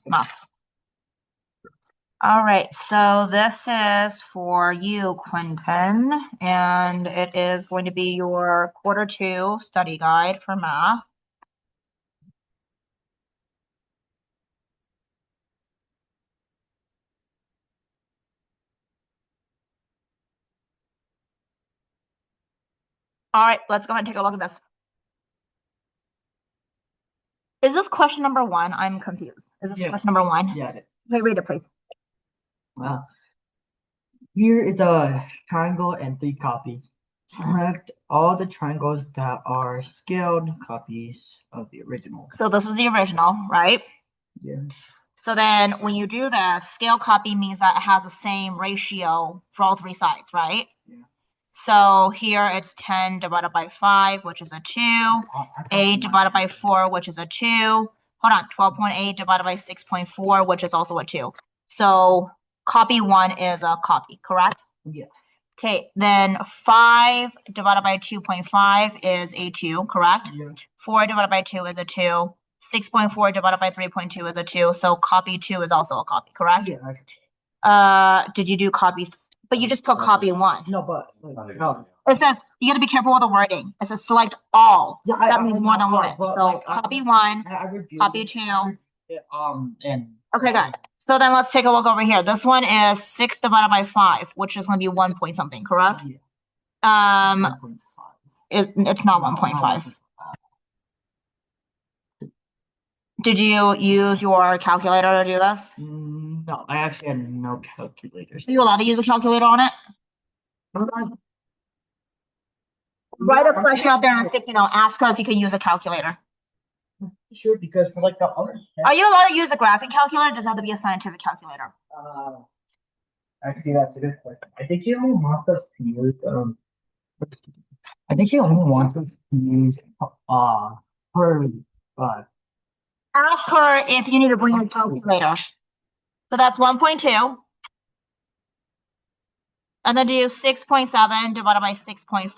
Math. All right, so this is for you, Quentin, and it is going to be your quarter two study guide for math. All right, let's go ahead and take a look at this. Is this question number one? I'm confused. Is this question number one? Yeah, it is. Okay, read it, please. Well, here is a triangle and 3 copies. Select all the triangles that are scaled copies of the original. So this is the original, right? Yeah. So then when you do this, scale copy means that it has the same ratio for all three sides, right? Yeah. So here it's 10 divided by 5, which is a 2. 8 divided by 4, which is a 2. Hold on, 12.8 divided by 6.4, which is also a 2. So copy 1 is a copy, correct? Yeah. Okay, then 5 divided by 2.5 is a 2, correct? Yeah. 4 divided by 2 is a 2. 6.4 divided by 3.2 is a 2. So copy 2 is also a copy, correct? Yeah. Did you do copy? But you just put copy 1. No, but no. It says you gotta be careful with the wording. It says select all. Yeah, that means more than one. but, So like, copy 1, I reviewed copy it. 2. And Okay, good. So then let's take a look over here. This one is 6 divided by 5, which is gonna be 1 point something, correct? Yeah. 1.5. It's not 1.5. Did you use your calculator to do this? No, I actually had no calculators. Are you allowed to use a calculator on it? Write a question out there and stick, ask her if you can use a calculator. Sure, because for like the other Are you allowed to use a graphic calculator? Or does it have to be a scientific calculator? Actually, that's a good question. I think she only wants us to use I think she only wants us to use her Ask her if you need to bring a calculator. So that's 1.2. And then do 6.7 divided by 6.4.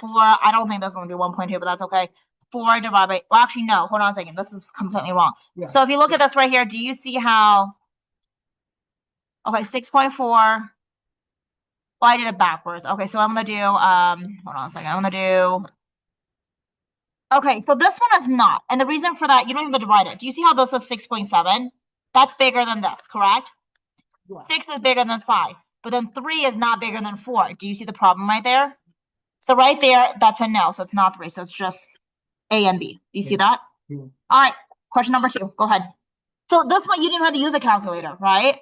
I don't think that's going to be 1.2, but that's okay. 4 divided by, well, actually, no, hold on a second. This is completely wrong. Yeah. So if you look at this right here, do you see how, okay, 6.4, well, I did it backwards. Okay, so I'm going to do, hold on a second. I'm going to do, okay, so this one is not. And the reason for that, you don't even divide it. Do you see how this is 6.7? That's bigger than this, correct? Yeah. 6 is bigger than 5. But then 3 is not bigger than 4. Do you see the problem right there? So right there, that's a no. So it's not 3. So it's just A and B. Do you see that? Yeah. All right. Question number 2. Go ahead. So this one, you didn't have to use a calculator, right?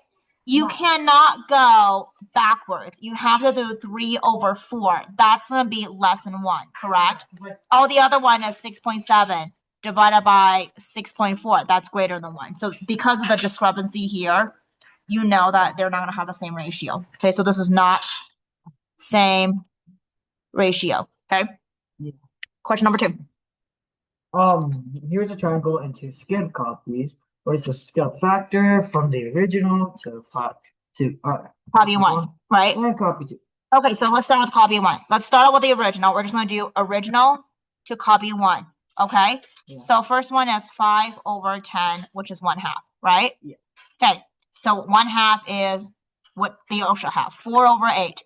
You cannot go backwards. You have to do 3 over 4. That's going to be less than 1, correct? Oh, the other one is 6.7 divided by 6.4. That's greater than 1. So because of the discrepancy here, you know that they're not going to have the same ratio. Okay, so this is not same ratio. Okay. Yeah. Question number 2. Here's a triangle and 2 scaled copies. What is the scale factor from the original to copy 1, right? And copy 2. Okay, so let's start with copy 1. Let's start out with the original. We're just going to do original to copy 1. Okay. Yeah. So first one is 5 over 10, which is 1/2, right? Yeah. Okay. So 1/2 is what they all should have. 4 over 8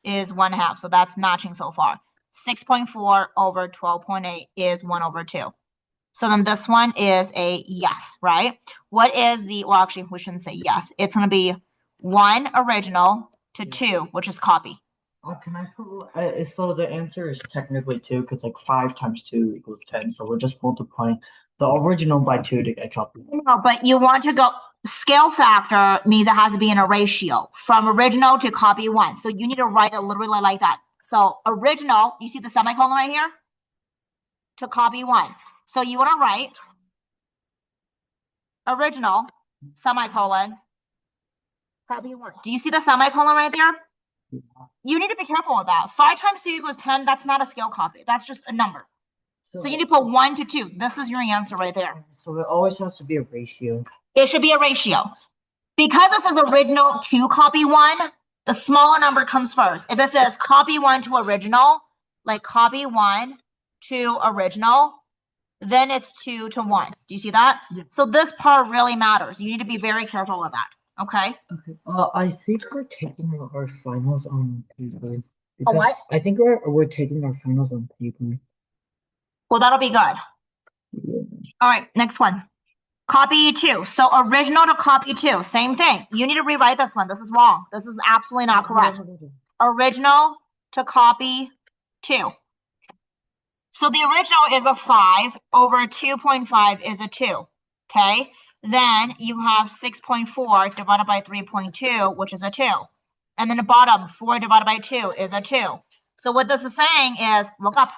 is 1/2. So that's matching so far. 6.4 over 12.8 is 1 over 2. So then this one is a yes, right? What is the, well, actually, we shouldn't say yes. It's going to be 1 original to 2, which is copy. Can I put, so the answer is technically 2 because like 5 times 2 equals 10. So we're just multiplying the original by 2 to get copy. No, but you want to go, scale factor means it has to be in a ratio from original to copy 1. So you need to write it literally like that. So original, you see the semicolon right here? To copy 1. So you want to write original, semicolon, copy 1. Do you see the semicolon right there? Yeah. You need to be careful with that. 5 times 2 equals 10. That's not a scale copy. That's just a number. So you need to put 1 to 2. This is your answer right there. So it always has to be a ratio. It should be a ratio. Because this is original to copy 1, the smaller number comes first. If it says copy 1 to original, like copy 1 to original, then it's 2 to 1. Do you see that? Yeah. So this part really matters. You need to be very careful with that. Okay? Okay. I think we're taking our finals on paper. A what? I think we're taking our finals on paper. Well, that'll be good. Yeah. All right, next one. Copy 2. So original to copy 2. Same thing. You need to rewrite this one. This is wrong. This is absolutely not correct. Original to copy 2. So the original is a 5 over 2.5 is a 2. Okay? Then you have 6.4 divided by 3.2, which is a 2. And then the bottom, 4 divided by 2 is a 2. So what this is saying is, look up.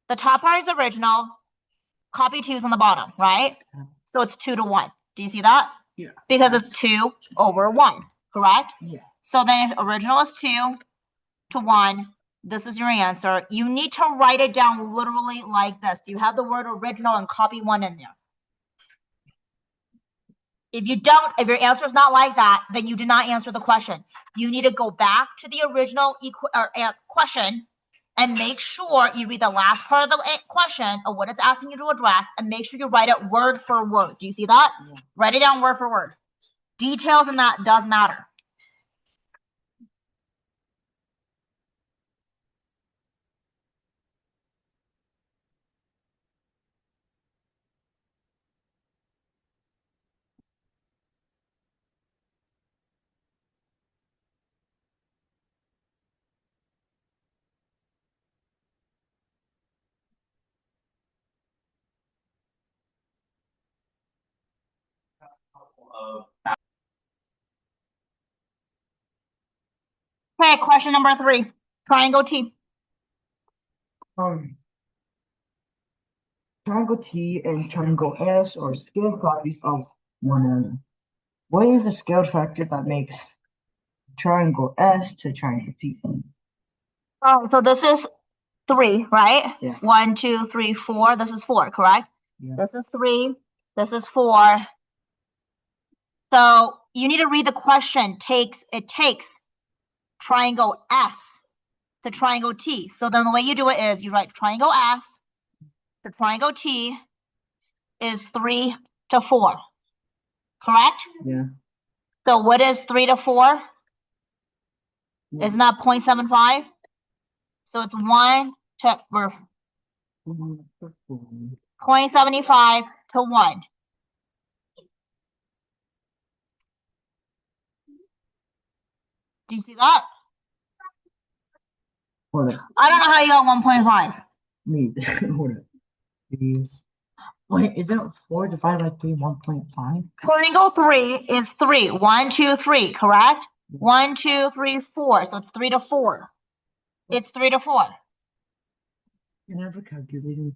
The top part is original. Copy 2 is on the bottom, right? So it's 2 to 1. Do you see that? Yeah. Because it's 2 over 1, correct? Yeah. So then if original is 2 to 1, this is your answer. You need to write it down literally like this. Do you have the word original and copy 1 in there? If you don't, if your answer is not like that, then you did not answer the question. You need to go back to the original question and make sure you read the last part of the question of what it's asking you to address and make sure you write it word for word. Do you see that? Yeah. Write it down word for word. Details in that does matter. Okay, question number 3. Triangle T. Triangle T and triangle S are scaled copies of one another. What is the scaled factor that makes triangle S to triangle T? Oh, so this is 3, right? Yeah. 1, 2, 3, 4. This is 4, correct? Yeah. This is 3. This is 4. So you need to read the question. It takes triangle S to triangle T. So then the way you do it is you write triangle S to triangle T is 3 to 4. Correct? Yeah. So what is 3 to 4? Yeah. Isn't that 0.75? So it's 1 to 0.75 to 1. Do you see that? Hold on. I don't know how you got 1.5. Me. Hold on. Wait, is that 4 divided by 3 1.5? Triangle 3 is 3. 1, 2, 3, correct? 1, 2, 3, 4. So it's 3 to 4. It's 3 to 4. I never calculated.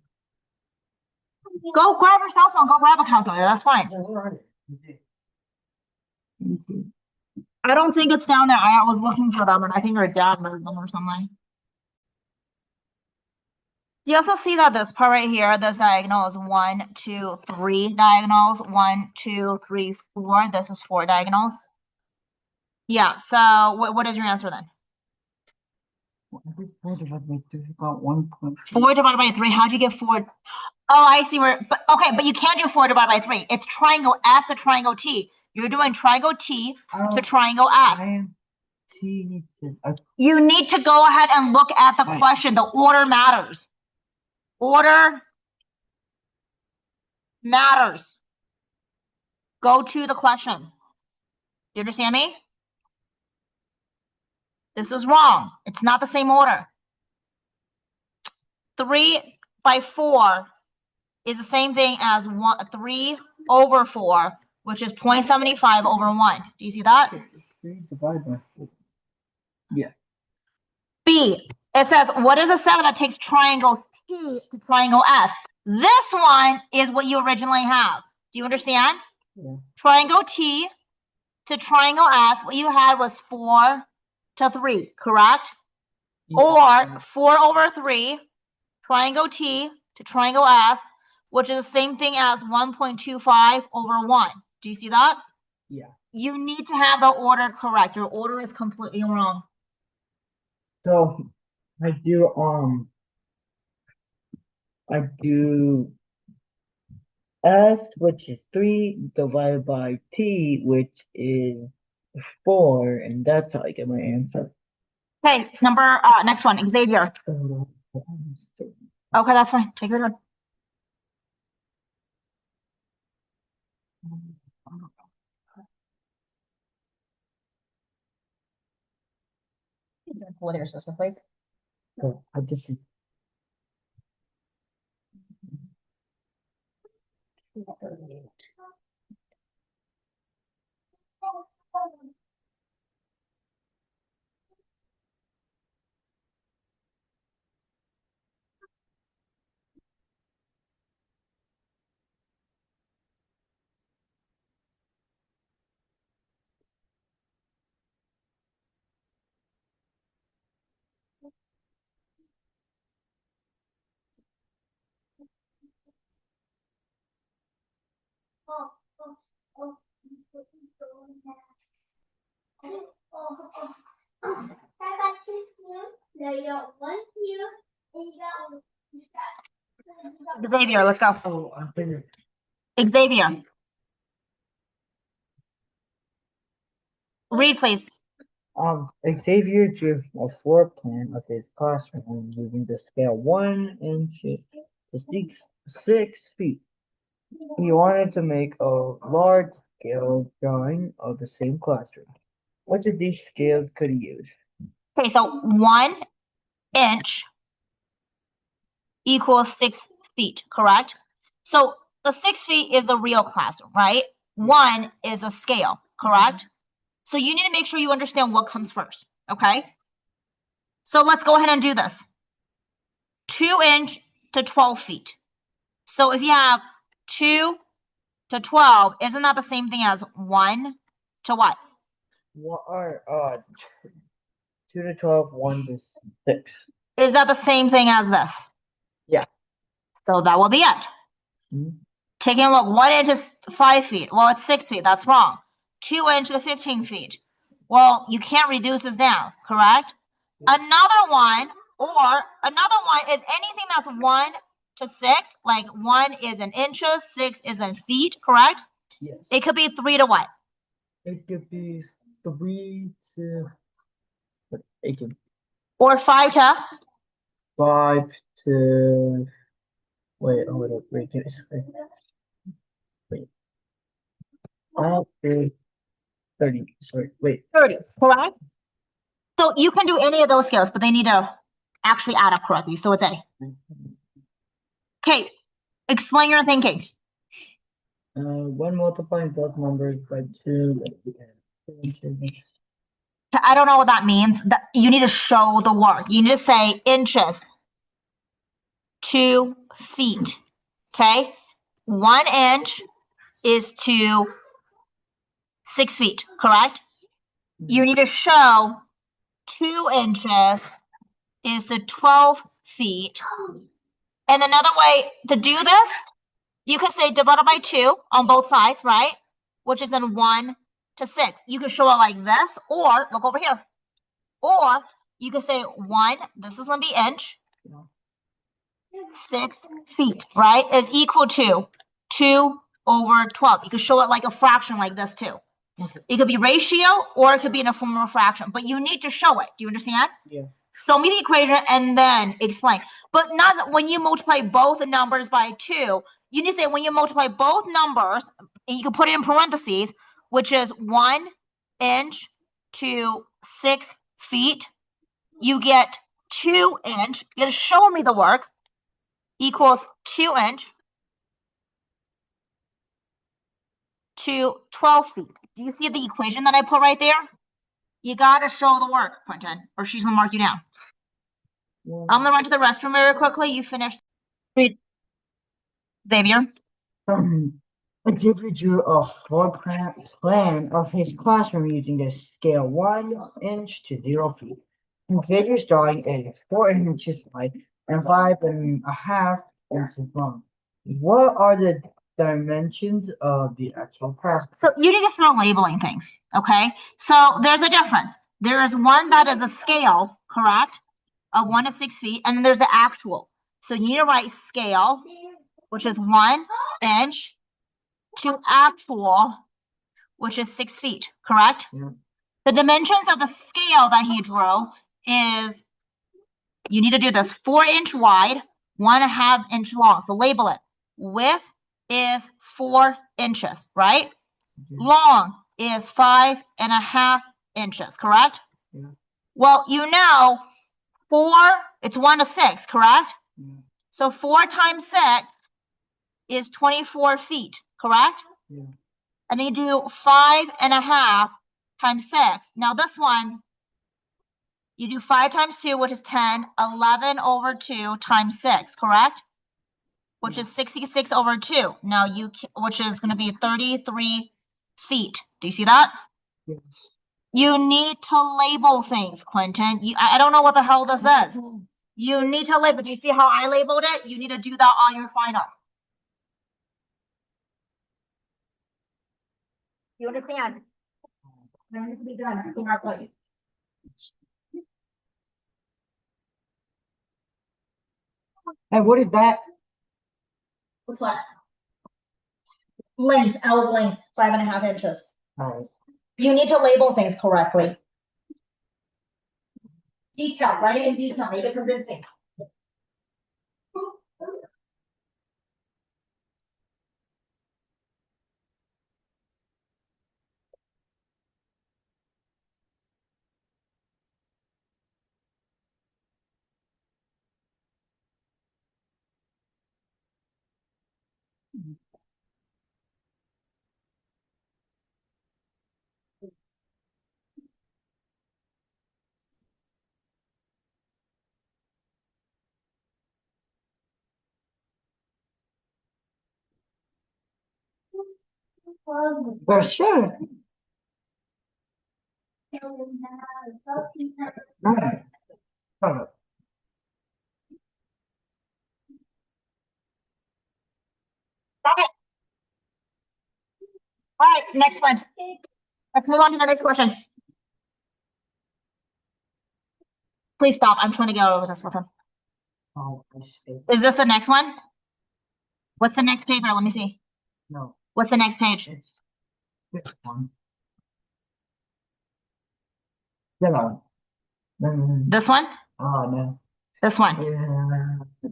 Go grab your cell phone. Go grab a calculator. That's fine. Let me see. I don't think it's down there. I was looking for them, and I think your dad moved them or something. You also see that this part right here, this diagonal is 1, 2, 3 diagonals. 1, 2, 3, 4. This is 4 diagonals. Yeah. So what is your answer then? 4 divided by 3 about 1.2. 4 divided by 3. How'd you get 4? Oh, I see where. But okay, but you can't do 4 divided by 3. It's triangle S to triangle T. You're doing triangle T to triangle S. You need to go ahead and look at the question. The order matters. Order matters. Go to the question. You understand me? This is wrong. It's not the same order. 3 by 4 is the same thing as 3 over 4, which is 0.75 over 1. Do you see that? 3 divided by 4. Yeah. B, it says, what is a 7 that takes triangle T to triangle S? This one is what you originally have. Do you understand? Yeah. Triangle T to triangle S, what you had was 4 to 3, correct? Yeah. Or 4 over 3, triangle T to triangle S, which is the same thing as 1.25 over 1. Do you see that? Yeah. You need to have the order correct. Your order is completely wrong. So I do S, which is 3, divided by T, which is 4, and that's how I get my answer. Okay, next one, Xavier. Okay, that's fine. Take your turn. With your sister, please. So I just Xavier, let's go. oh I'm finished. Xavier, read, please. Xavier drew a floor plan of his classroom using the scale 1 inch to 6 feet. He wanted to make a large scale drawing of the same classroom. Which of these scales could he use? Okay, so 1 inch equals 6 feet, correct? So the 6 feet is the real classroom, right? 1 is a scale, correct? So you need to make sure you understand what comes first, okay? So let's go ahead and do this. 2 inch to 12 feet. So if you have 2 to 12, isn't that the same thing as 1 to what? What are 2 to 12, 1 to 6? Is that the same thing as this? Yeah. So that will be it. Mhm. Taking a look, 1 inch is 5 feet. Well, it's 6 feet. That's wrong. 2 inch to 15 feet. Well, you can't reduce this down, correct? Another one is anything that's 1 to 6, like 1 is in inches, 6 is in feet, correct? Yes. It could be 3 to what? It could be 3 to it could Or 5 to 5 to wait, wait, wait. 5 to 30. Sorry, wait. 30, correct? So you can do any of those scales, but they need to actually add up correctly. So it's A. Okay, explain your thinking. When multiplying both numbers by 2, I don't know what that means. You need to show the work. You need to say inches to feet. Okay, 1 inch is to 6 feet, correct? You need to show 2 inches is to 12 feet. And another way to do this, you could say divided by 2 on both sides, right? Which is then 1 to 6. You could show it like this, or look over here. Or you could say 1, this is going to be inch, 6 feet, right? Is equal to 2 over 12. You could show it like a fraction like this too. Okay. It could be ratio or it could be in a form of a fraction, but you need to show it. Do you understand? Yeah. Show me the equation and then explain. But not when you multiply both the numbers by 2. You need to say when you multiply both numbers, and you can put it in parentheses, which is 1 inch to 6 feet. You get 2 inch. You gotta show me the work. Equals 2 inch to 12 feet. Do you see the equation that I put right there? You gotta show the work, Quentin, or she's gonna mark you down. I'm gonna run to the restroom very quickly. You finish. Read. Xavier. Xavier drew a floor plan of his classroom using the scale 1 inch to 0 feet. Xavier's drawing is 4 inches wide and 5.5 inches long. What are the dimensions of the actual classroom? So you need to start labeling things, okay? So there's a difference. There is one that is a scale, correct, of 1 to 6 feet, and then there's the actual. So you need to write scale which is 1 inch, to actual, which is 6 feet, correct? Yeah. The dimensions of the scale that he drew is, you need to do this, 4-inch wide, 1.5 inch long. So label it. Width is 4 inches, right? Long is 5.5 inches, correct? Yeah. Well, you know, 4, it's 1 to 6, correct? Yeah. So 4 times 6 is 24 feet, correct? Yeah. And then you do 5.5 times 6. Now this one, you do 5 times 2, which is 10, 11 over 2 times 6, correct? Which is 66 over 2. Now which is going to be 33 feet. Do you see that? Yes. You need to label things, Quentin. I don't know what the hell this is. You need to label. Do you see how I labeled it? You need to do that on your final. You understand? It needs to be done correctly. And what is that? What's what? Length. L's length, 5.5 inches. All right. You need to label things correctly. Detail, write it in detail, make it convincing. For sure. All right. All right. Stop it. All right, next one. Let's move on to the next question. Please stop. I'm trying to go over this with him. Oh, I see. Is this the next one? What's the next paper? Let me see. No, What's the next page? it's this one. Yellow. This one? Oh, no. This one. Yeah.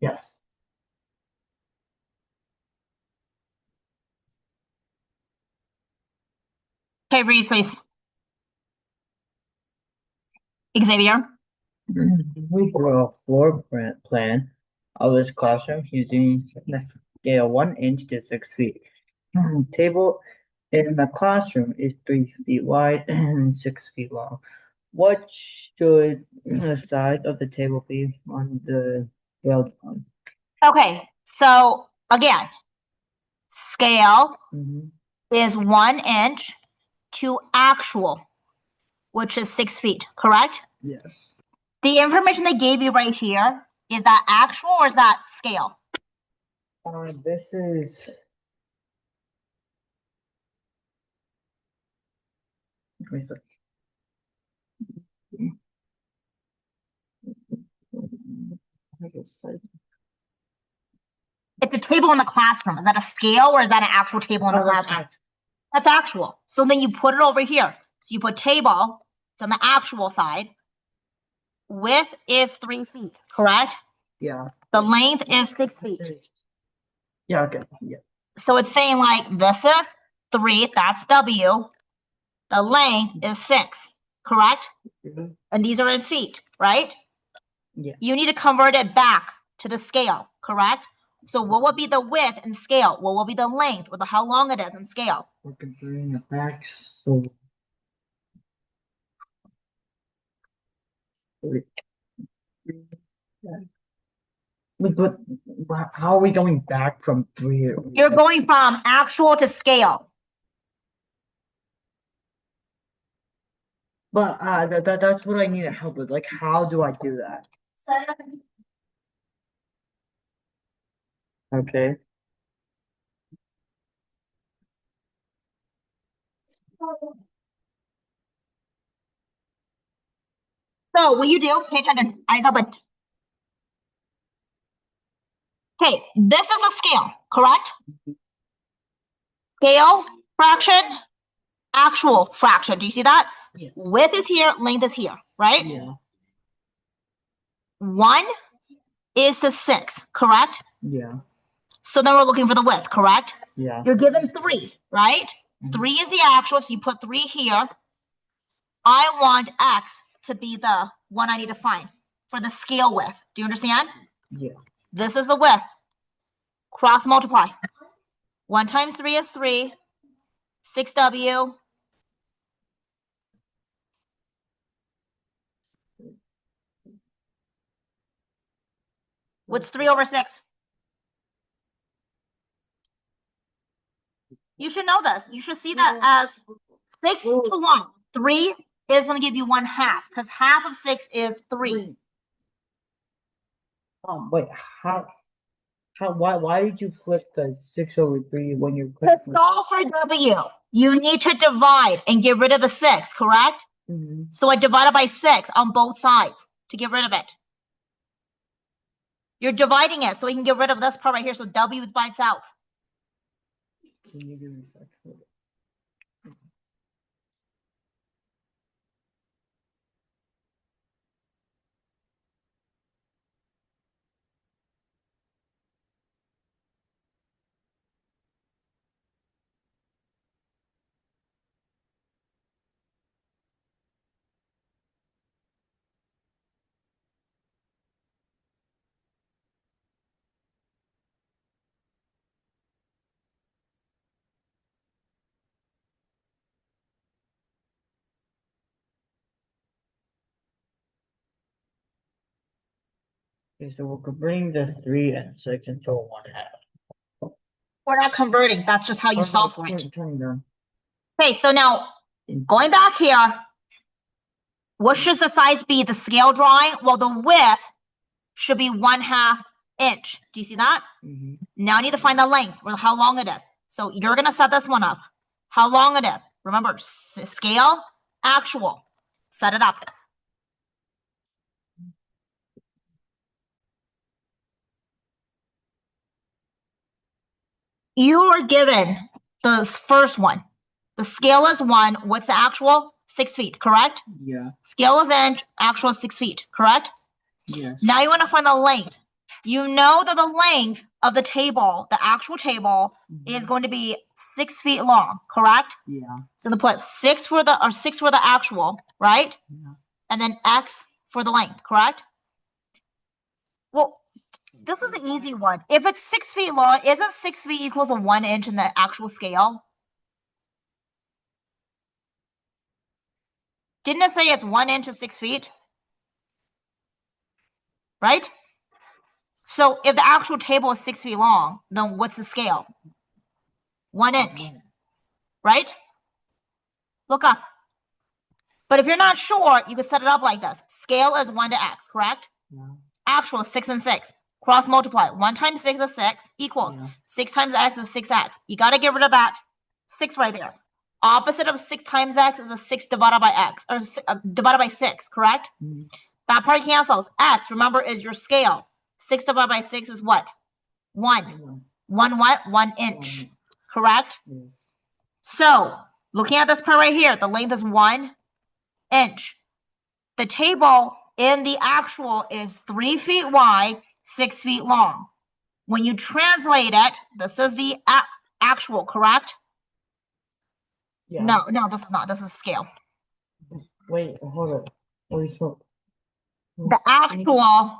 Yes. Okay, read, please. Xavier. We draw a plan of his classroom using the scale 1 inch to 6 feet. Table in the classroom is 3 feet wide and 6 feet long. What should the size of the table be on the scale drawing? Okay, so again, scale Mm-hmm. is 1 inch to actual, which is 6 feet, correct? Yes. The information they gave you right here, is that actual or is that scale? This is. It's a table in the classroom. Is that a scale or is that an actual table in the classroom? That's actual. So then you put it over here. So you put table, it's on the actual side. Width is 3 feet, correct? Yeah. The length is 6 feet. Yeah, okay. Yeah. So it's saying like this is 3, that's W. The length is 6, correct? Mm-hmm. And these are in feet, right? Yeah. You need to convert it back to the scale, correct? So what would be the width in scale? What will be the length or how long it is in scale? We're converting it back, so. But how are we going back from 3? You're going from actual to scale. But that's what I need help with. Like, how do I do that? Okay. So what you do, pay attention, eyes open. Okay, this is the scale, correct? Scale, fraction, actual fraction. Do you see that? Yes. Width is here, length is here, right? Yeah. 1 is to 6, correct? Yeah. So then we're looking for the width, correct? Yeah. You're given 3, right? 3 is the actual, so you put 3 here. I want x to be the one I need to find for the scale width. Do you understand? Yeah. This is the width. Cross multiply. 1 times 3 is 3. 6w. What's 3 over 6? You should know this. You should see that as 6 to 1. 3 is going to give you 1/2 because half of 6 is 3. Wait, why did you flip the 6 over 3 when you're To solve for w, you need to divide and get rid of the 6, correct? So I divided by 6 on both sides to get rid of it. You're dividing it so we can get rid of this part right here. So w is by itself. Can you give me a second? Okay, so we're converting the 3 and 6 into a 1/2. We're not converting. That's just how you solve for it. Turn it on. Okay, so now going back here, what should the size be? The scale drawing? Well, the width should be 1/2 inch. Do you see that? Now I need to find the length or how long it is. So you're going to set this one up. How long it is. Remember, scale, actual. Set it up. You are given the first one. The scale is 1. What's the actual? 6 feet, correct? Yeah. Scale is inch, actual is 6 feet, correct? Yes. Now you want to find the length. You know that the length of the table, the actual table, is going to be 6 feet long, correct? Yeah. So I'm gonna put 6 for the actual, right? Yeah. And then x for the length, correct? Well, this is an easy one. If it's 6 feet long, isn't 6 feet equals to 1 inch in the actual scale? Didn't it say it's 1 inch is 6 feet? Right? So if the actual table is 6 feet long, then what's the scale? 1 inch, right? Look up. But if you're not sure, you can set it up like this. Scale is 1 to x, correct? Yeah. Actual is 6 and 6. Cross multiply. 1 times 6 is 6 equals 6 times x is 6x. You got to get rid of that 6 right there. Opposite of 6 times x is a 6 divided by x, or divided by 6, correct? That part cancels. X, remember, is your scale. 6 divided by 6 is what? 1. 1 what? 1 inch, correct? So, looking at this part right here, the length is 1 inch. The table in the actual is 3 feet wide, 6 feet long. When you translate it, this is the actual, correct? Yeah. No, this is not. This is scale. Wait, hold on. Wait, so The actual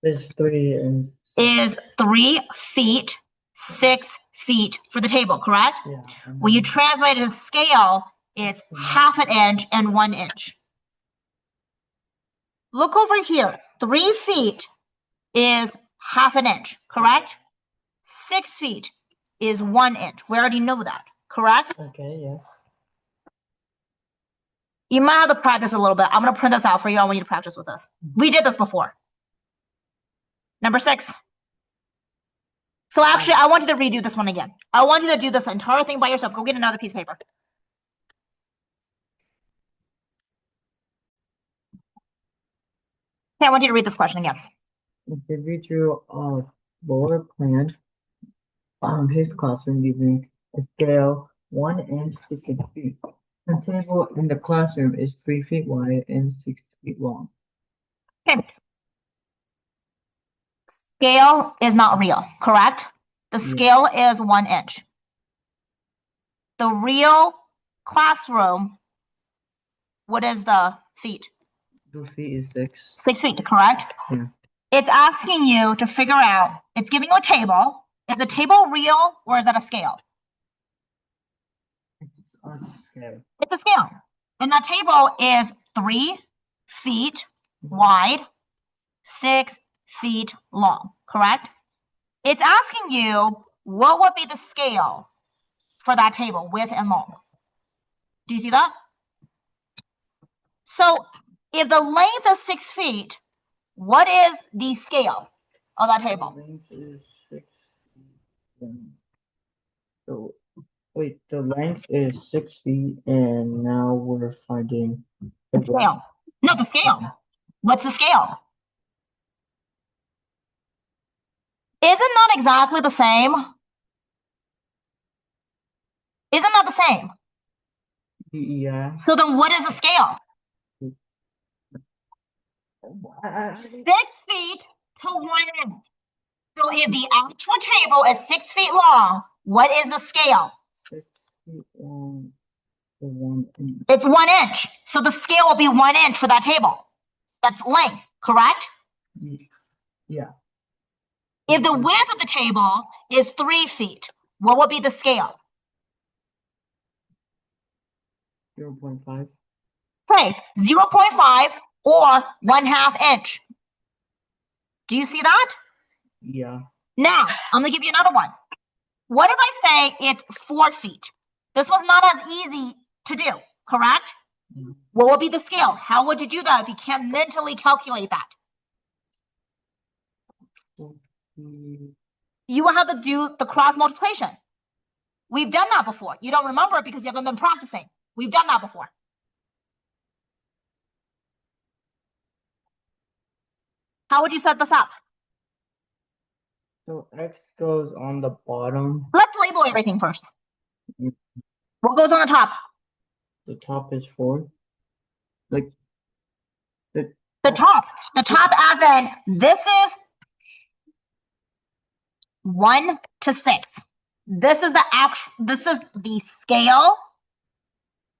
is 3 and is 3 feet, 6 feet for the table, correct? yeah. When you translate it as scale, it's 1/2 an inch and 1 inch. Look over here. 3 feet is 1/2 an inch, correct? 6 feet is 1 inch. We already know that, correct? Okay, yes. You might have to practice a little bit. I'm going to print this out for you. I want you to practice with this. We did this before. Number 6. So actually, I want you to redo this one again. I want you to do this entire thing by yourself. Go get another piece of paper. Okay, I want you to read this question again. The individual of Lower plan his classroom using a scale 1 inch to 6 feet. The table in the classroom is 3 feet wide and 6 feet long. Okay. Scale is not real, correct? The scale is 1 inch. The real classroom, what is the feet? The feet is 6. 6 feet, correct? Yeah. It's asking you to figure out, it's giving you a table. Is the table real or is that a scale? It's a scale. It's a scale. And that table is 3 feet wide, 6 feet long, correct? It's asking you what would be the scale for that table, width and long. Do you see that? So if the length is 6 feet, what is the scale of that table? The length is 6 feet. So wait, the length is 6 feet, and now we're finding the scale. No, the scale. What's the scale? Is it not exactly the same? Isn't that the same? Yeah. So then what is the scale? 6 feet to 1 inch. So if the actual table is 6 feet long, what is the scale? 6 feet long to 1 inch. It's 1 inch. So the scale will be 1 inch for that table. That's length, correct? Yeah. If the width of the table is 3 feet, what will be the scale? 0.5. Okay, 0.5 or 1/2 inch. Do you see that? Yeah. Now, I'm gonna give you another one. What if I say it's 4 feet? This was not as easy to do, correct? What will be the scale? How would you do that if you can't mentally calculate that? You will have to do the cross multiplication. We've done that before. You don't remember it because you haven't been practicing. We've done that before. How would you set this up? So X goes on the bottom. Let's label everything first. Mm. What goes on the top? The top is 4. Like the top. The top as in this is 1 to 6. This is the scale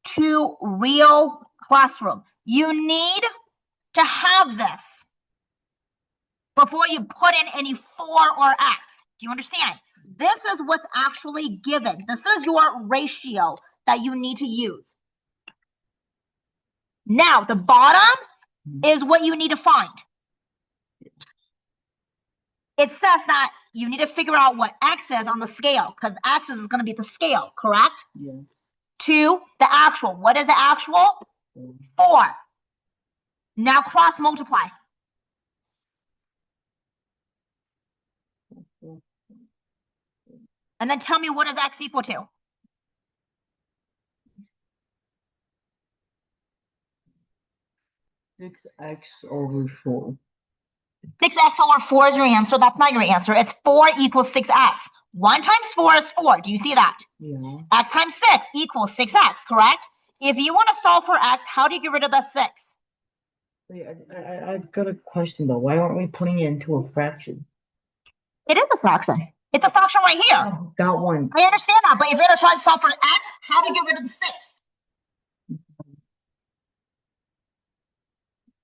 to real classroom. You need to have this before you put in any 4 or X. Do you understand? This is what's actually given. This is your ratio that you need to use. Now, the bottom is what you need to find. It says that you need to figure out what X is on the scale because X is going to be the scale, correct? Yes. To the actual. What is the actual? 4. Now cross multiply. And then tell me what is X equal to? 6x over 4. 6x over 4 is your answer. That's not your answer. It's 4 equals 6x. 1 times 4 is 4. Do you see that? Yeah. X times 6 equals 6x, correct? If you want to solve for x, how do you get rid of that 6? Wait, I've got a question though. Why aren't we putting it into a fraction? It is a fraction. It's a fraction right here. That one. I understand that, but if you're going to try to solve for x, how do you get rid of the 6?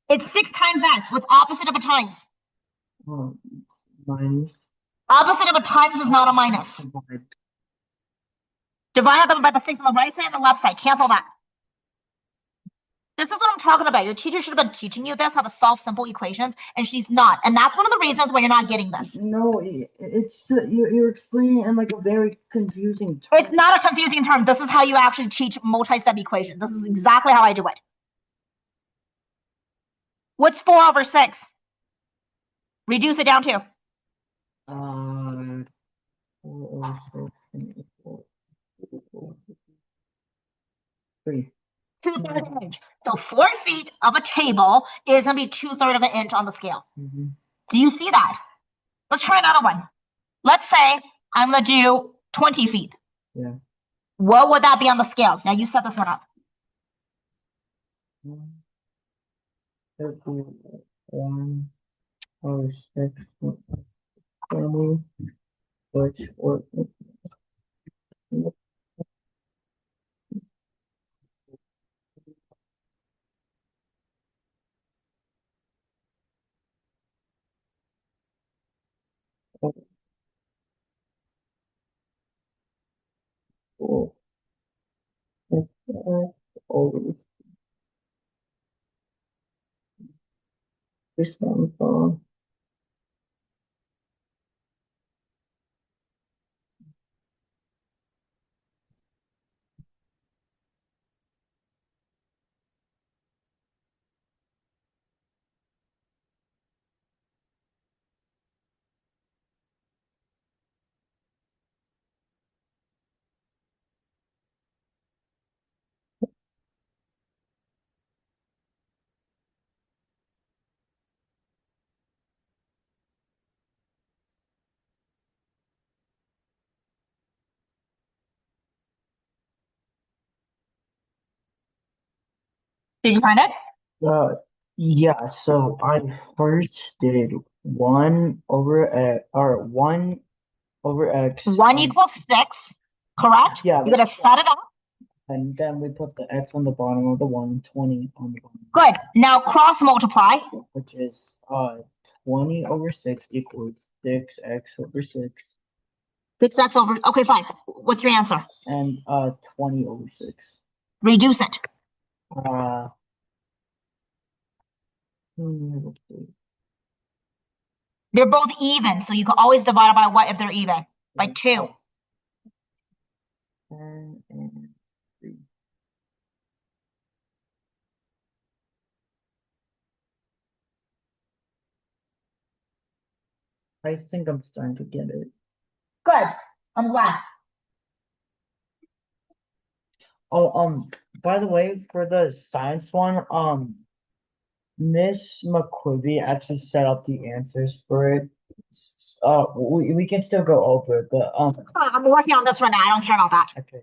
It's 6 times x. What's opposite of a times? Minus. Opposite of a times is not a minus. Divide them by the 6 on the right side and the left side. Cancel that. This is what I'm talking about. Your teacher should have been teaching you this, how to solve simple equations, and she's not. And that's one of the reasons why you're not getting this. No, you're explaining it in like a very confusing term. It's not a confusing term. This is how you actually teach multi-step equation. This is exactly how I do it. What's 4 over 6? Reduce it down to. 4 over 6 equals 3. 2/3 inch. So 4 feet of a table is going to be 2/3 of an inch on the scale. Mm-hmm. Do you see that? Let's try another one. Let's say I'm gonna do 20 feet. Yeah. What would that be on the scale? Now you set this one up. 31 over 6 20, which or over this one. Did you find it? Yeah, so I first did 1 over one over x. 1 equals 6, correct? Yeah, You're gonna set it up. and then we put the x on the bottom of the 120 on the bottom. Good. Now cross multiply. Which is 20 over 6 equals 6x over 6. 6x over. Okay, fine. What's your answer? And 20 over 6. Reduce it. Uh, They're both even, so you can always divide by what if they're even? By 2. and 3. I think I'm starting to get it. Good. I'm glad. Oh, by the way, for the science one, Miss McQuibby actually set up the answers for it. We can still go over it, but I'm working on this right now. I don't care about that. okay.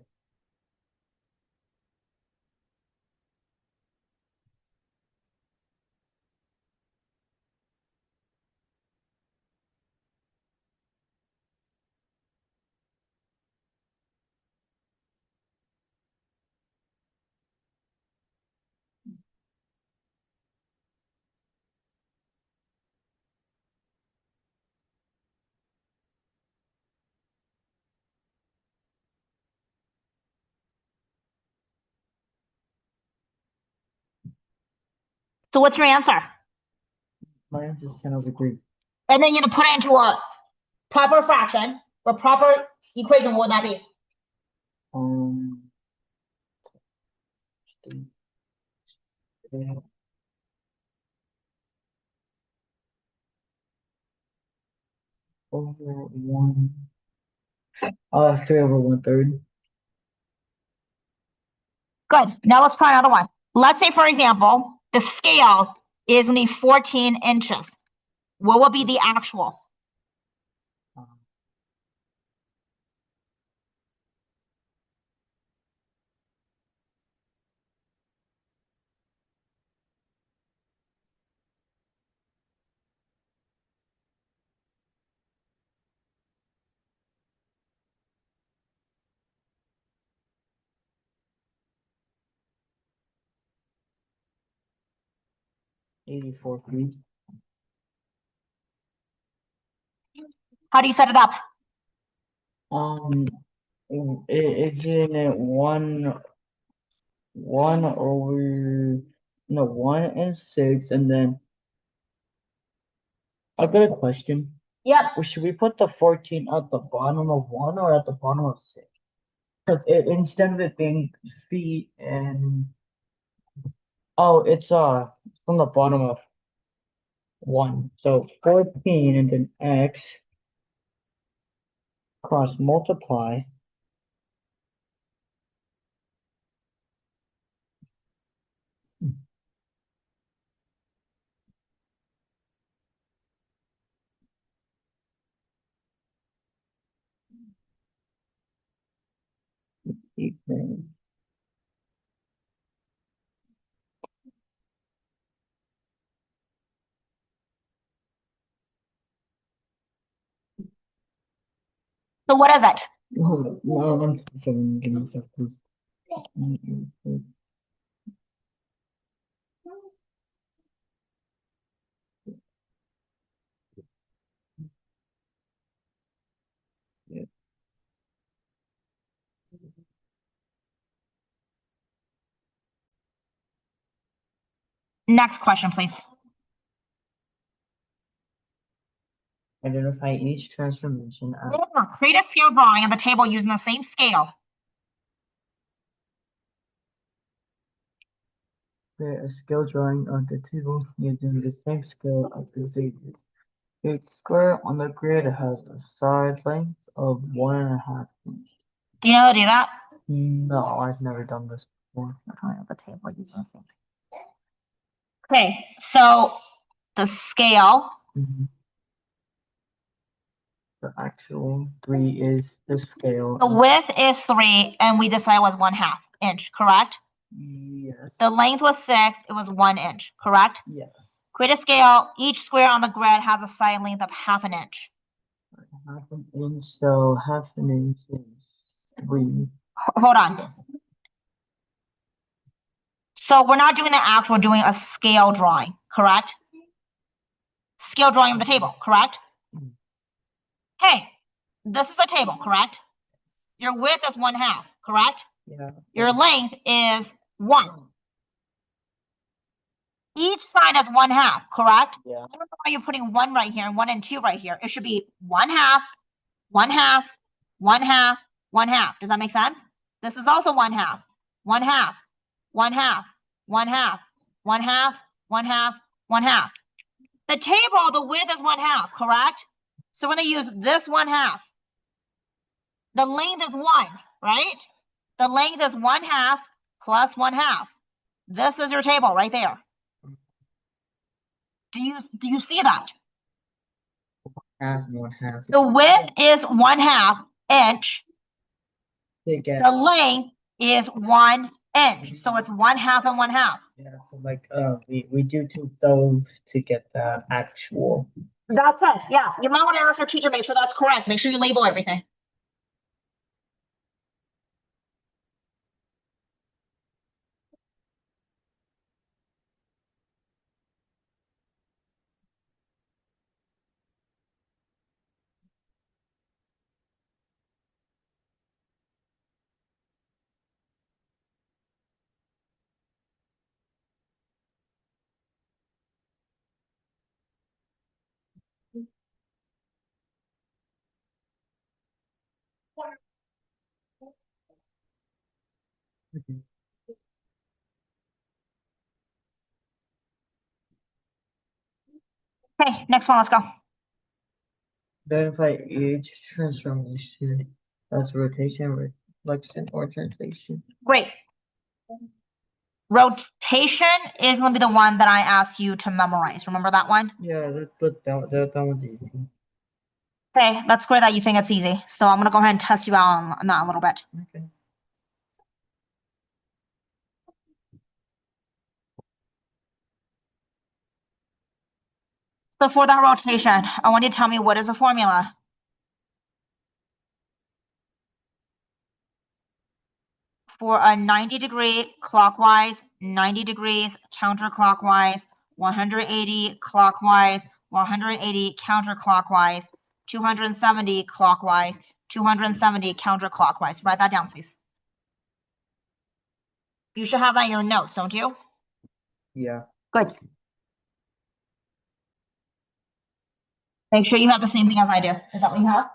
So what's your answer? My answer is 10 over 3. And then you're gonna put it into a proper fraction or proper equation. What would that be? Um, 3 over 1. 3 over 1/3. Good. Now let's try another one. Let's say, for example, the scale is only 14 inches. What would be the actual? Um, 84 feet. How do you set it up? Um, it's in it 1 over, no, 1 and 6, and then I've got a question. Yep. Well, should we put the 14 at the bottom of 1 or at the bottom of 6? Because instead of it being feet and oh, it's from the bottom of 1. So 14 and then x cross multiply. evening. So what is it? Hold on. No, I'm sorry. Give me a sec, please. Yeah. Next question, please. Identify each transformation as Create a scale drawing of the table using the same scale. create a scale drawing of the table using the same scale of the figures. Each square on the grid has a side length of 1.5 inch. Do you know how to do that? No, I've never done this before. Drawing of the table using the same. Okay, so the scale. The actual 3 is the scale. The width is 3, and we decided was 1/2 inch, correct? Yes. The length was 6, it was 1 inch, correct? Yes. Create a scale. Each square on the grid has a side length of 1/2 inch. 1/2 inch, so 1/2 inch is 3. Hold on. So we're not doing the actual, we're doing a scale drawing, correct? Scale drawing of the table, correct? Hey, this is a table, correct? Your width is 1/2, correct? Yeah. Your length is 1. Each side is 1/2, correct? Yeah. I don't know why you're putting 1 right here and 1 and 2 right here. It should be 1/2, 1/2, 1/2, 1/2. Does that make sense? This is also 1/2, 1/2, 1/2, 1/2, 1/2, 1/2, 1/2. The table, the width is 1/2, correct? So we're going to use this 1/2. The length is 1, right? The length is 1/2 plus 1/2. This is your table right there. Do you see that? Half 1/2. The width is 1/2 inch. The length is 1 inch. So it's 1/2 and 1/2. Yeah, so like we do those to get the actual. That's it. Yeah. You might want to ask your teacher, make sure that's correct. Make sure you label everything. Okay, next one, let's go. Identify each transformation as rotation, reflection, or translation. Great. Rotation is going to be the one that I asked you to memorize. Remember that one? Yeah, that one's easy. Okay, that's great that you think it's easy. So I'm going to go ahead and test you out on that a little bit. Okay. So for that rotation, I want you to tell me what is the formula? For a 90-degree clockwise, 90 degrees counterclockwise, 180 clockwise, 180 counterclockwise, 270 clockwise, 270 counterclockwise. Write that down, please. You should have that in your notes, don't you? Yeah. Good. Make sure you have the same thing as I do. Is that what you have?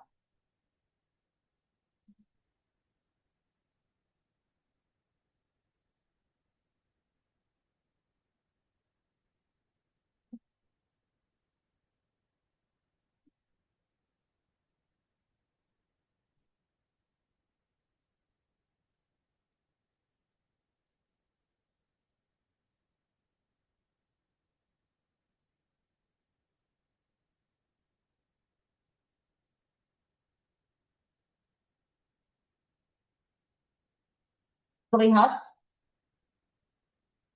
So we have.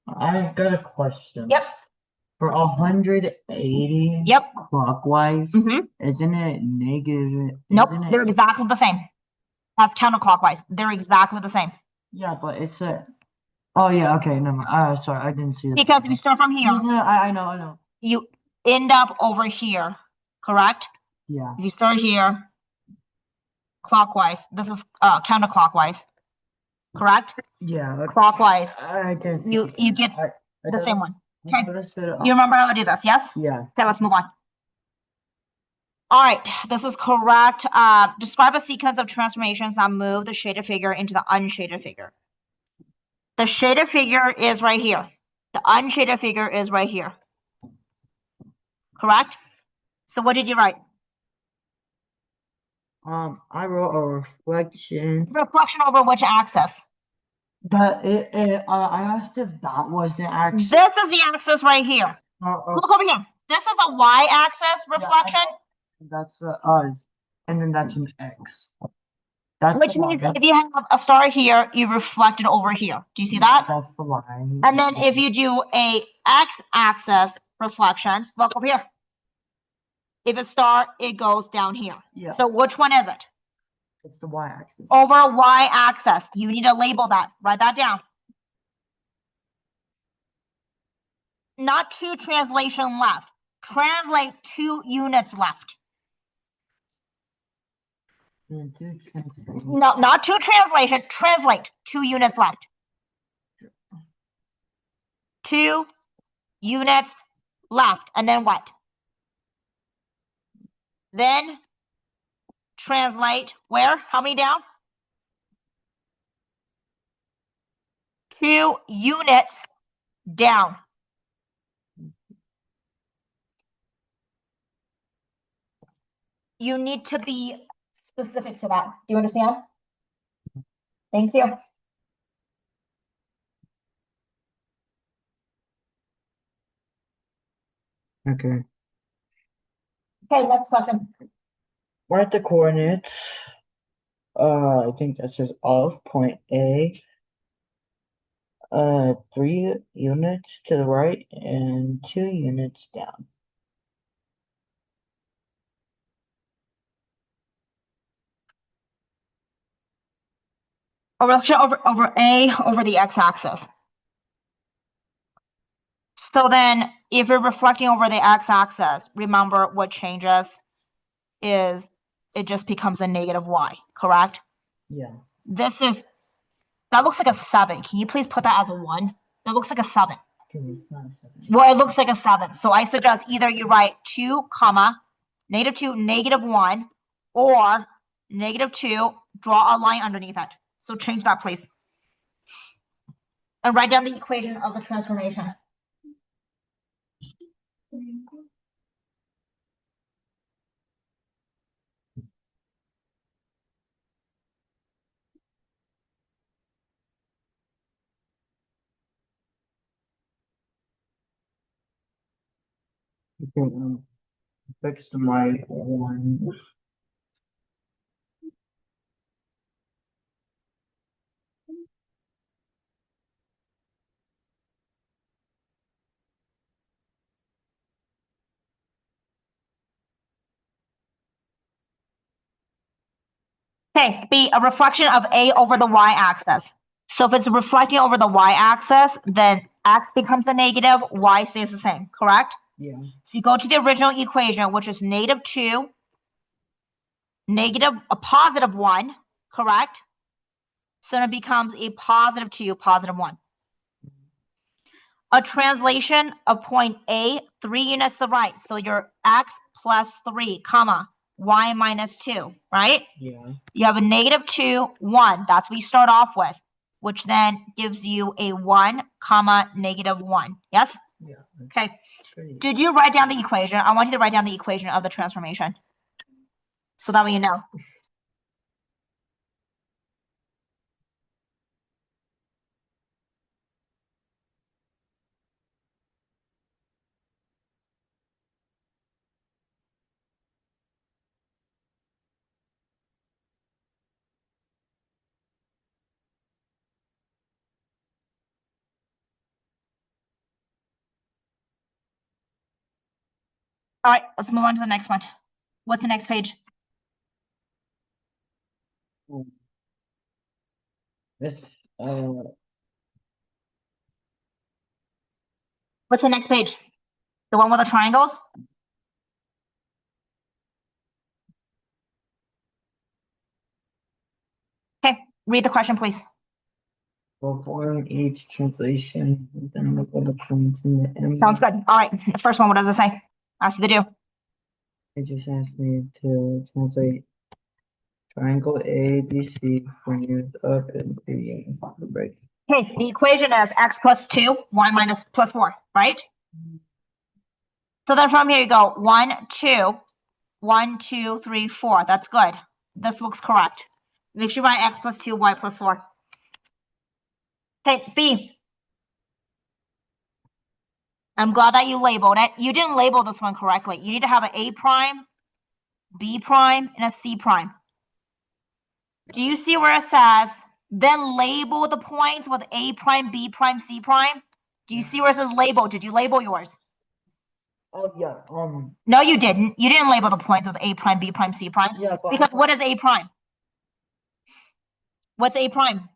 I've got a question. Yep. For 180 Yep. clockwise, Mhm. isn't it negative? Nope. Isn't They're it? exactly the same. That's counterclockwise. They're exactly the same. Yeah, but it's a. Oh yeah, okay, no, sorry, I didn't see that. Because if you start from here, No, I know. you end up over here, correct? Yeah, If you start here, clockwise, this is counterclockwise, correct? yeah. Clockwise, I can see. you get I the thought same it- one. I Okay. thought it said, You remember how to do this, yes? yeah. Okay, let's move on. All right, this is correct. Describe a sequence of transformations that move the shaded figure into the unshaded figure. The shaded figure is right here. The unshaded figure is right here. Correct? So what did you write? I wrote a reflection. Reflection over which axis? I asked if that was the axis. This is the axis right here. Look over here. This is a y-axis reflection. That's us, and then that's an X. That's Which the means Y. if you have a star here, you reflect it over here. Do you see that? That's the Y. And then if you do a x-axis reflection, look over here. If it's star, it goes down here. Yeah. So which one is it? It's the Y-axis. Over y-axis. You need to label that. Write that down. Not 2 translation left. Translate 2 units left. No, not 2 translation. Translate 2 units left. 2 units left. And then what? Then translate where? How many down? 2 units down. You need to be specific to that. Do you understand? Thank you. Okay. Okay, next question. Write the coordinates. I think that says of point A. 3 units to the right and 2 units down. A reflection over A over the x-axis. So then if you're reflecting over the x-axis, remember what changes is it just becomes a negative y, correct? Yeah. That looks like a 7. Can you please put that as a 1? That looks like a 7. Okay, it's not a 7. Well, it looks like a 7. So I suggest either you write 2, comma, -2, -1, or -2, draw a line underneath it. So change that, please. And write down the equation of the transformation. Okay, fix my one. Okay, B, a reflection of A over the y-axis. So if it's reflecting over the y-axis, then x becomes a negative, y stays the same, correct? Yeah. So you go to the original equation, which is -2, a positive 1, correct? So then it becomes a +2, +1. A translation of point A, 3 units to the right. So your x plus 3, comma, y minus 2, right? Yeah. You have a -2, 1. That's what you start off with, which then gives you a 1, comma, -1. Yes? Yeah. Okay. Did you write down the equation? I want you to write down the equation of the transformation. So that way you know. All right, let's move on to the next one. What's the next page? This What's the next page? The one with the triangles? Okay, read the question, please. perform each translation, then look at the points in the end. Sounds good. All right, the first one, what does it say? Ask you to do. It just asks me to translate triangle ABC from use up and the break. Okay, the equation is x plus 2, y minus plus 4, right? So then from here you go 1, 2, 1, 2, 3, 4. That's good. This looks correct. Make sure you write x plus 2, y plus 4. Okay, B. I'm glad that you labeled it. You didn't label this one correctly. You need to have an A prime, B prime, and a C prime. Do you see where it says, then label the points with A prime, B prime, C prime? Do you see where it says label? Did you label yours? Oh yeah. No, you didn't. You didn't label the points with A prime, B prime, C prime. Yeah. Because what is A prime? What's A prime?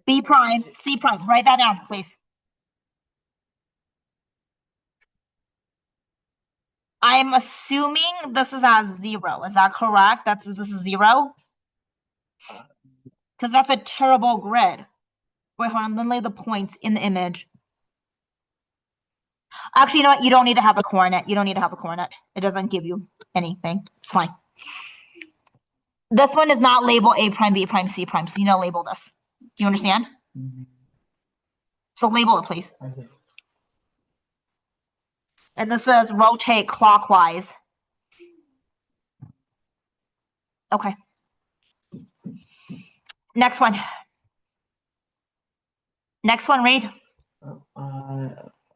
B prime, C prime. Write that down, please. I'm assuming this is at 0. Is that correct? This is 0? Because that's a terrible grid. Wait, hold on. Then lay the points in the image. Actually, you know what? You don't need to have the coordinate. You don't need to have the coordinate. It doesn't give you anything. It's fine. This one is not labeled A prime, B prime, C prime. So you need to label this. Do you understand? Mhm. So label it, please. Okay. And this says rotate clockwise. Okay. Next one. Next one, read.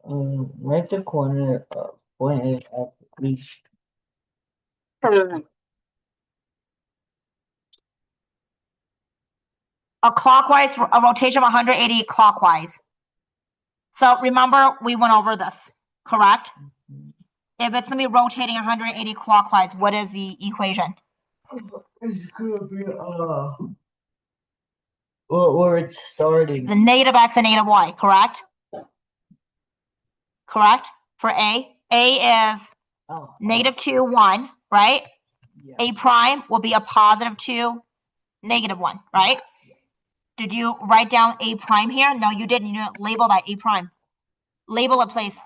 Write the coordinate of point A at each. A rotation of 180 clockwise. So remember, we went over this, correct? If it's going to be rotating 180 clockwise, what is the equation? It's gonna be where it's starting. The negative x and negative y, correct? Correct? For A. A is negative 2, 1, right? Yeah. A prime will be a positive 2, negative 1, right? Did you write down A prime here? No, you didn't. You didn't label that A prime. Label it, please.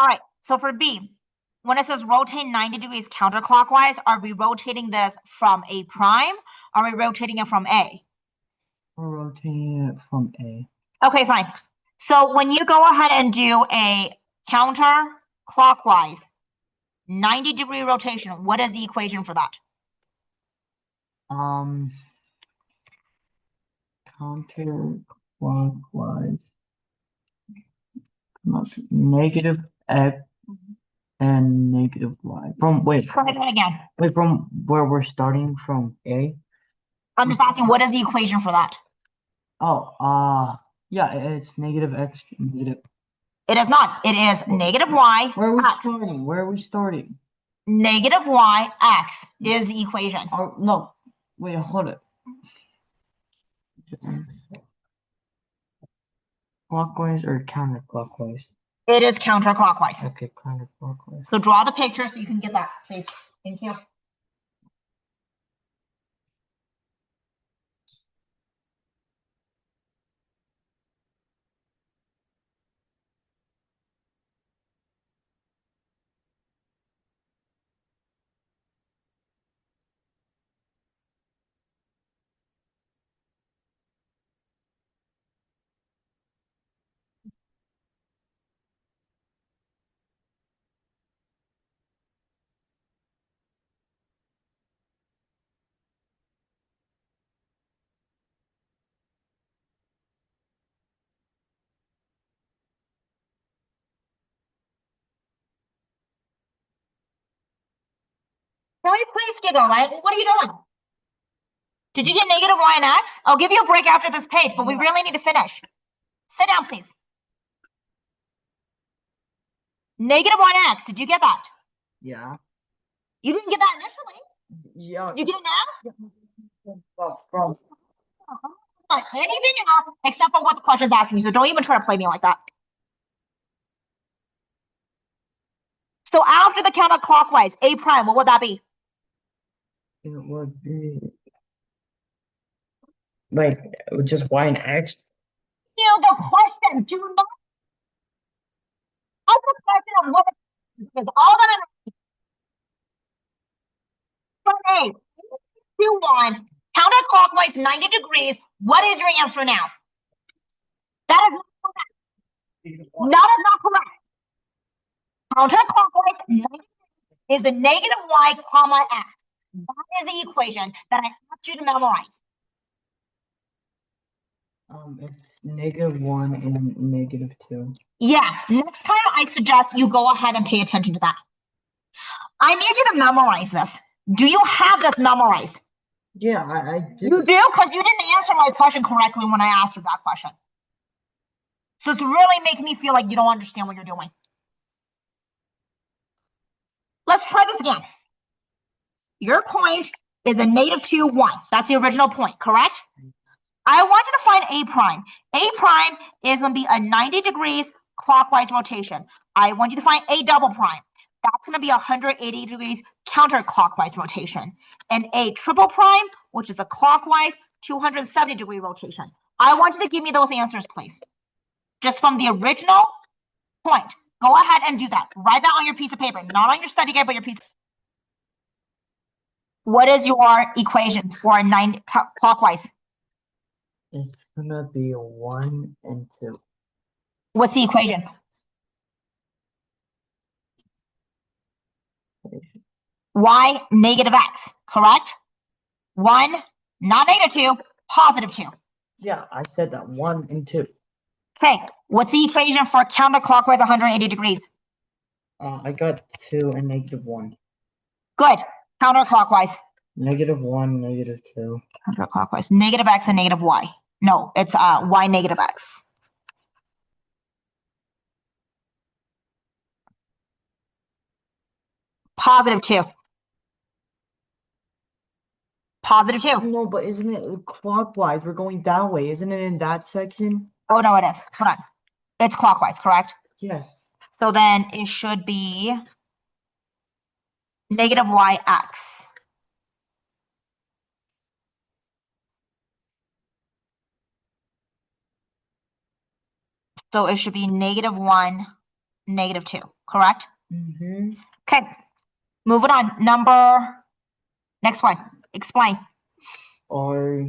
All right, so for B, when it says rotate 90 degrees counterclockwise, are we rotating this from A prime? Or are we rotating it from A? We're rotating it from A. Okay, fine. So when you go ahead and do a counterclockwise 90-degree rotation, what is the equation for that? Counterclockwise. Negative x and negative y. Try that again. Wait, from where we're starting from A? I'm just asking, what is the equation for that? Oh, yeah, it's negative x, negative. It is not. It is negative y. Where are we x. starting? Where are we starting? Negative y x is the equation. Oh, no. Wait, hold it. Clockwise or counterclockwise? It is counterclockwise. Okay, counterclockwise. So draw the picture so you can get that, please. Thank you. Can we please get going? What are you doing? Did you get negative y and x? I'll give you a break after this page, but we really need to finish. Sit down, please. Negative y and x. Did you get that? Yeah. You didn't get that initially. Yeah. Did you get it now? From Anything else except for what the question's asking you. So don't even try to play me like that. So after the counterclockwise, A prime, what would that be? it would be like just y and x. You the question. Do not ask the question of what is all that I'm from A. 2, 1. Counterclockwise 90 degrees. What is your answer now? That is not correct. That is not correct. Counterclockwise 90 is the negative y comma x. That is the equation that I asked you to memorize. It's -1 and -2. Yeah, next time I suggest you go ahead and pay attention to that. I need you to memorize this. Do you have this memorized? Yeah, I did. You do? Because you didn't answer my question correctly when I asked you that question. So it's really making me feel like you don't understand what you're doing. Let's try this again. Your point is a -2, 1. That's the original point, correct? I want you to find A prime. A prime is going to be a 90 degrees clockwise rotation. I want you to find A double prime. That's going to be 180 degrees counterclockwise rotation. And A triple prime, which is a clockwise 270-degree rotation. I want you to give me those answers, please. Just from the original point. Go ahead and do that. Write that on your piece of paper, not on your study guide, but your piece of paper. What is your equation for 90 clockwise? It's gonna be 1 and 2. What's the equation? Y negative x, correct? 1, not -2, +2. Yeah, I said that 1 and 2. Okay, what's the equation for counterclockwise 180 degrees? I got 2 and -1. Good. Counterclockwise. -1, -2. Counterclockwise. Negative x and negative y. No, it's y negative x. +2. +2. No, but isn't it clockwise? We're going that way. Isn't it in that section? Oh, no, it is. Hold on. It's clockwise, correct? Yes. So then it should be negative yx. So it should be -1, -2, correct? Mm-hmm. Okay, moving on. Next one. Explain. Are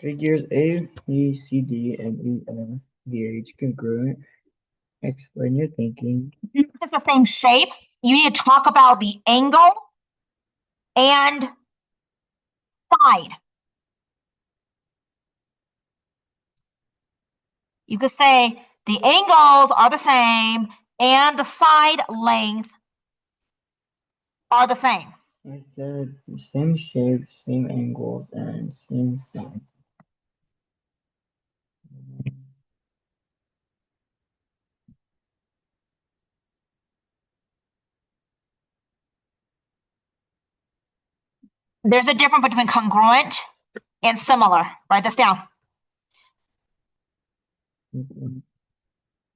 figures A, B, C, D, and E, F, G, H congruent? Explain your thinking. It's the same shape. You need to talk about the angle and side. You could say the angles are the same and the side length are the same. I said same shape, same angles, and same side. There's a difference between congruent and similar. Write this down.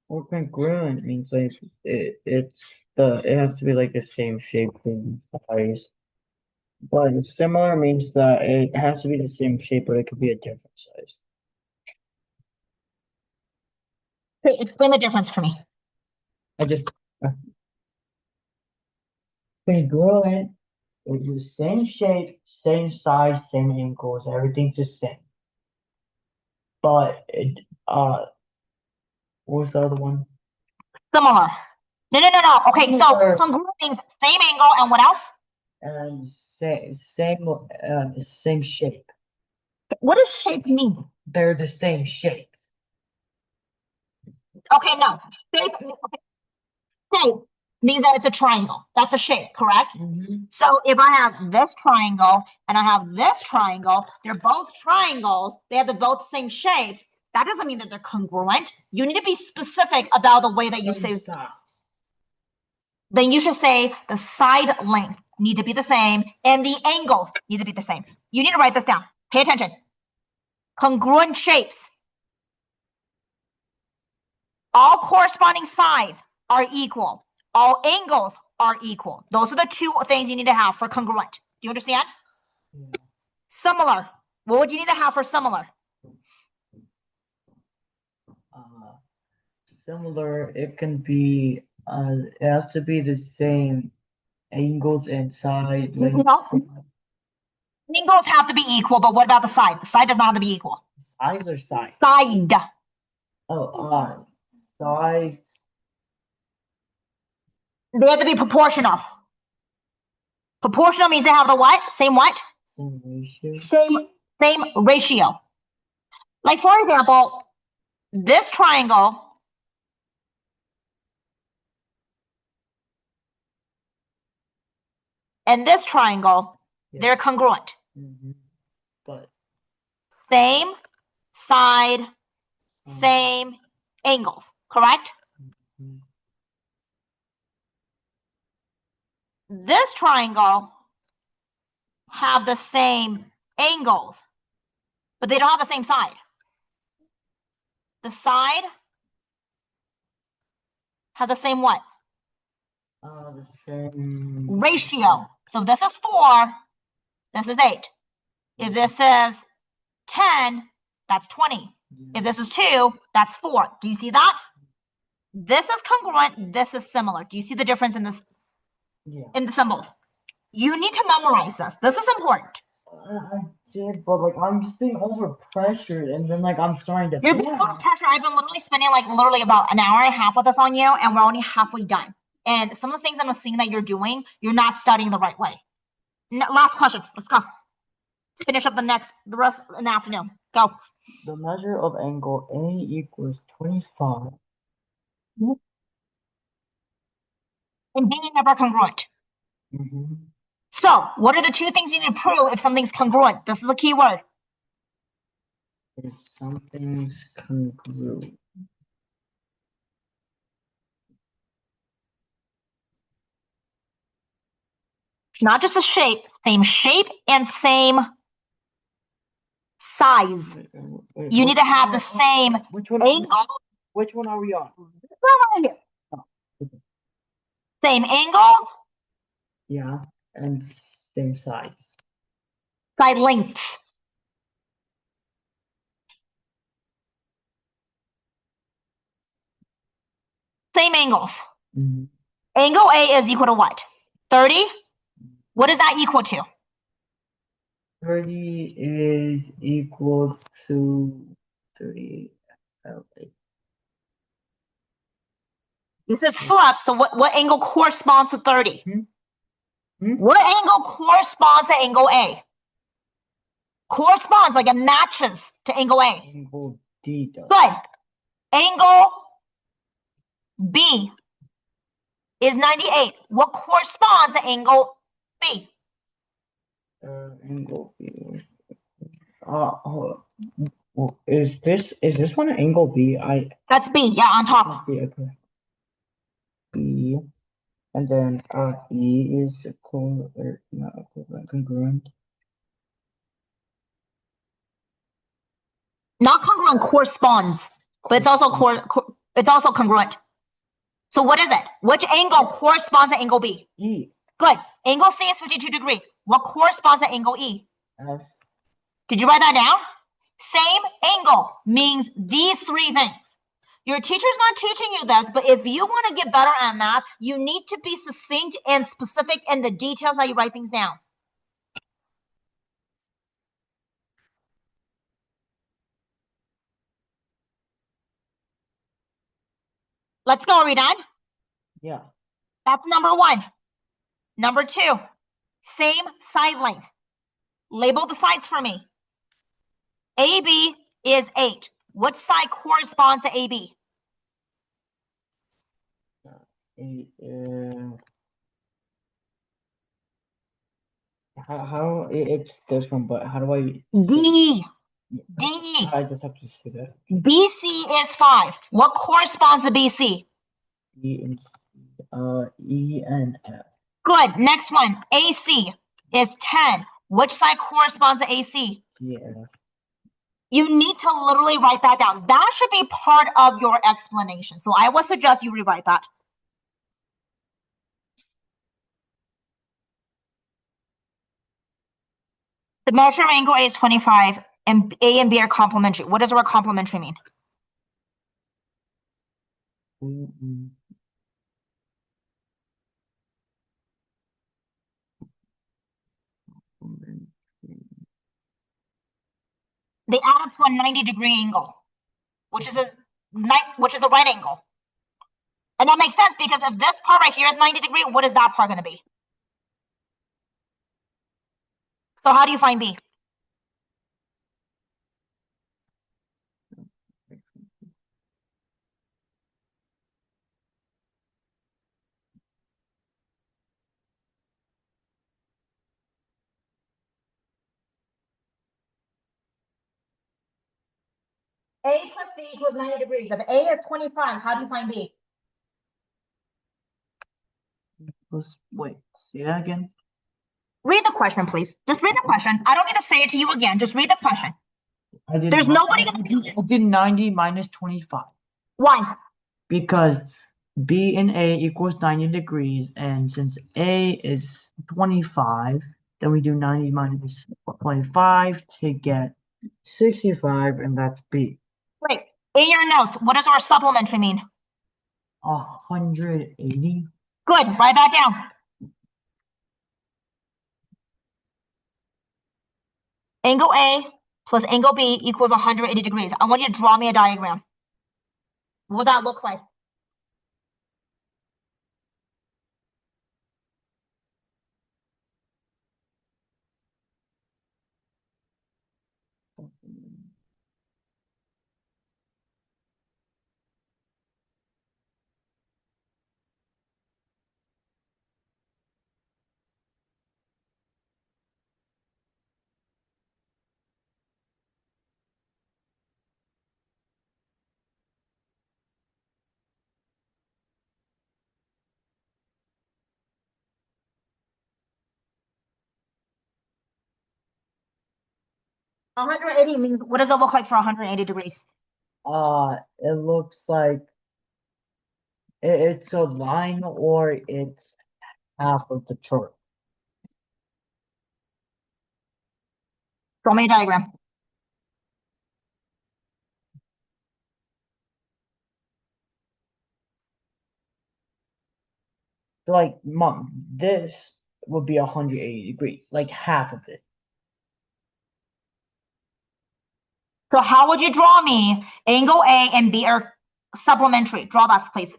Or congruent means like it has to be like the same shape and size. But similar means that it has to be the same shape, but it could be a different size. Okay, explain the difference for me. I just congruent is the same shape, same size, same angles, everything's the same. But what was the other one? Similar. No. Okay, so Similar. congruent means same angle and what else? And same shape. What does shape mean? They're the same shape. Okay, no. Shape. Okay. means that it's a triangle. That's a shape, correct? So if I have this triangle and I have this triangle, they're both triangles. They have the both same shapes. That doesn't mean that they're congruent. You need to be specific about the way that you say. Then you should say the side length need to be the same and the angles need to be the same. You need to write this down. Pay attention. Congruent shapes. All corresponding sides are equal. All angles are equal. Those are the two things you need to have for congruent. Do you understand? Yeah. Similar. What would you need to have for similar? Similar, it can be, it has to be the same angles and side length. No. Angles have to be equal, but what about the side? The side does not have to be equal. Sides or side? Side. Oh, sides. They have to be proportional. Proportional means they have the what? Same what? Same ratio. Same ratio. Like for example, this triangle and this triangle, they're congruent. But same side, same angles, correct? This triangle have the same angles, but they don't have the same side. The side have the same what? the same ratio. So if this is 4, this is 8. If this is 10, that's 20. If this is 2, that's 4. Do you see that? This is congruent, this is similar. Do you see the difference in this? Yeah. In the symbols? You need to memorize this. This is important. I did, but like I'm just being over pressured, and then like I'm starting to. You're being over pressure. I've been literally spending like literally about an hour and a half with this on you, and we're only halfway done. And some of the things I'm seeing that you're doing, you're not studying the right way. Last question. Let's go. Finish up the rest in the afternoon. Go. The measure of angle A equals 25. And being never congruent. So, what are the two things you need to prove if something's congruent? This is the key word. If something's congruent. Not just a shape, same shape and same size. You need to have the same angle. Which one are we on? Right here. Same angles. Yeah, and same size. Side lengths. Same angles. Angle A is equal to what? 30? What is that equal to? 30 is equal to 30. This is flipped, so what angle corresponds to 30? What angle corresponds to angle A? Corresponds, like it matches to angle A. Angle D does. Good. Angle B is 98. What corresponds to angle B? Angle B. Is this one an angle B? That's B, yeah, on top. B, okay. B, and then E is not equivalent, congruent. Not congruent, corresponds, but it's also congruent. So what is it? Which angle corresponds to angle B? E. Good. Angle C is 52 degrees. What corresponds to angle E? F. Did you write that down? Same angle means these three things. Your teacher's not teaching you this, but if you want to get better at math, you need to be succinct and specific in the details how you write things down. Let's go. Are we done? Yeah. That's number 1. Number 2, same side length. Label the sides for me. AB is 8. What side corresponds to AB? how it goes from, but how do I? D. I just have to say that. BC is 5. What corresponds to BC? E and F. Good. Next one. AC is 10. Which side corresponds to AC? Yeah. You need to literally write that down. That should be part of your explanation. So I would suggest you rewrite that. The measure of angle A is 25, and A and B are complementary. What does the word complementary mean? They add up to a 90-degree angle, which is a right angle. And that makes sense because if this part right here is 90 degree, what is that part going to be? So how do you find B? A plus B equals 90 degrees. If A is 25, how do you find B? Wait, say that again. Read the question, please. Just read the question. I don't need to say it to you again. Just read the question. There's nobody going to. I did 90 minus 25. Why? Because B and A equals 90 degrees, and since A is 25, then we do 90 minus 25 to get 65, and that's B. Great. In your notes, what does our supplementary mean? 180. Good. Write that down. Angle A plus angle B equals 180 degrees. I want you to draw me a diagram. What would that look like? One 180 means, what does it look like for 180 degrees? It looks like it's a line or it's half of the chart. Draw me a diagram. Like, Mom, this would be 180 degrees, like half of it. So how would you draw me angle A and B are supplementary? Draw that, please.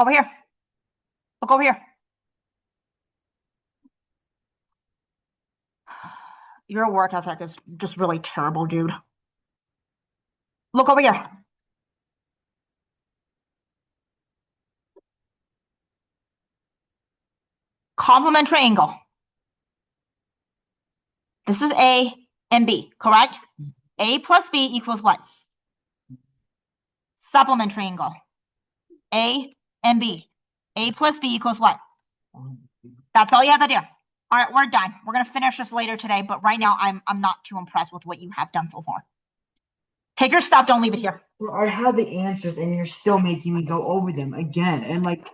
Over here. Look over here. Your work ethic is just really terrible, dude. Look over here. Complementary angle. This is A and B, correct? A plus B equals what? Supplementary angle. A and B. A plus B equals what? That's all you have to do. All right, we're done. We're gonna finish this later today, but right now I'm not too impressed with what you have done so far. Take your stuff, don't leave it here. Well, I have the answers and you're still making me go over them again. And like